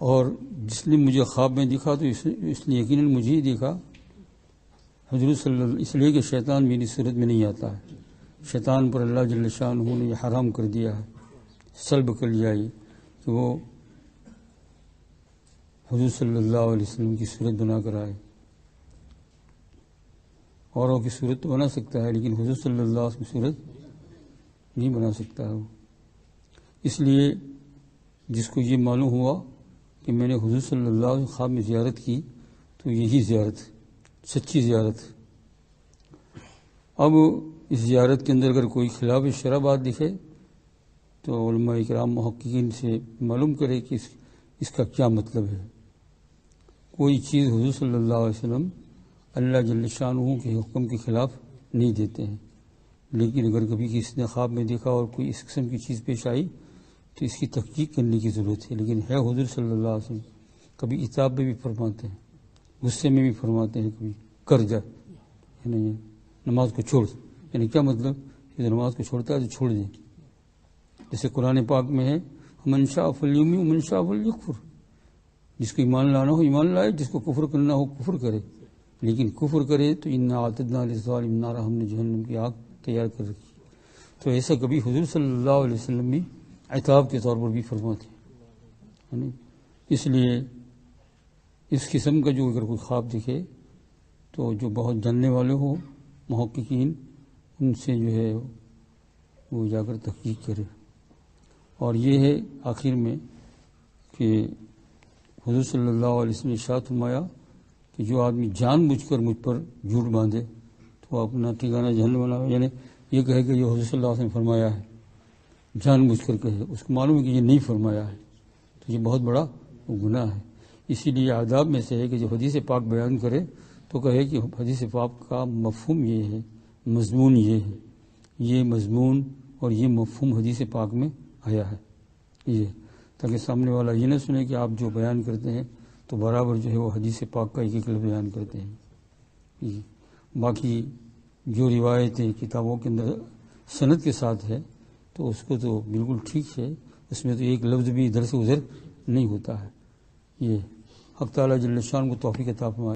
اور جس نے مجھے خواب میں دیکھا تو اس نے یقیناً مجھے ہی دیکھا حضور صلی اللہ، اس لیے کہ شیطان میری صورت میں نہیں آتا ہے، شیطان پر اللہ جل شانہ نے یہ حرام کر دیا ہے، سلب کر لیا ہے کہ وہ حضور صلی اللہ علیہ وسلم کی صورت بنا کر آئے۔ اوروں کی صورت تو بنا سکتا ہے لیکن حضور صلی اللہ علیہ وسلم کی صورت نہیں بنا سکتا ہے وہ۔ اس لیے جس کو یہ معلوم ہوا کہ میں نے حضور صلی اللہ علیہ وسلم خواب میں زیارت کی تو یہی زیارت سچی زیارت۔ اب اس زیارت کے اندر اگر کوئی خلاف شرع بات دکھے تو علماء اکرام محققین سے معلوم کرے کہ اس کا کیا مطلب ہے۔ کوئی چیز حضور صلی اللہ علیہ وسلم اللہ جل شانہ کے حکم کے خلاف نہیں دیتے ہیں، لیکن اگر کبھی کسی نے خواب میں دیکھا اور کوئی اس قسم کی چیز پیش آئی تو اس کی تحقیق کرنے کی ضرورت ہے۔ لیکن ہے حضور صلی اللہ علیہ وسلم کبھی عتاب میں بھی فرماتے ہیں، غصے میں بھی فرماتے ہیں، کبھی کر جائے یعنی نماز کو چھوڑ، یعنی کیا مطلب کہ نماز کو چھوڑتا ہے تو چھوڑ دیں۔ جیسے قرآن پاک میں ہے من شاء فلیؤمن ومن شاء فلیکفر، جس کو ایمان لانا ہو ایمان لائے، جس کو کفر کرنا ہو کفر کرے، لیکن کفر کرے تو انا اعتدنا للظالمین نارا، ہم نے جہنم کی آگ تیار کر رکھی۔ تو ایسا کبھی حضور صلی اللہ علیہ وسلم بھی عتاب کے طور پر بھی فرماتے ہیں۔ اس لیے اس قسم کا جو اگر کوئی خواب دکھے تو جو بہت جاننے والے ہو محققین، ان سے جو ہے وہ جا کر تحقیق کرے۔ اور یہ ہے آخر میں کہ حضور صلی اللہ علیہ وسلم نے ارشاد فرمایا کہ جو آدمی جان بوجھ کر مجھ پر جھوٹ باندھے تو اپنا ٹھکانہ جہنم بنا، یعنی یہ کہے کہ یہ حضور صلی اللہ علیہ وسلم نے فرمایا ہے، جان بوجھ کر کہے، اس کو معلوم ہے کہ یہ نہیں فرمایا ہے تو یہ بہت بڑا گناہ ہے۔ اسی لیے آداب میں سے ہے کہ جو حدیث پاک بیان کرے تو کہے کہ حدیث پاک کا مفہوم یہ ہے، مضمون یہ ہے، یہ مضمون اور یہ مفہوم حدیث پاک میں آیا ہے، یہ تاکہ سامنے والا یہ نہ سنے کہ آپ جو بیان کرتے ہیں تو برابر جو ہے وہ حدیث پاک کا ایک ایک لفظ بیان کرتے ہیں۔ باقی جو روایتیں کتابوں کے اندر سند کے ساتھ ہے تو اس کو تو بالکل ٹھیک ہے، اس میں تو ایک لفظ بھی ادھر سے ادھر نہیں ہوتا ہے۔ یہ حق تعالیٰ جل شانہ کو توفیق عطا فرمائے۔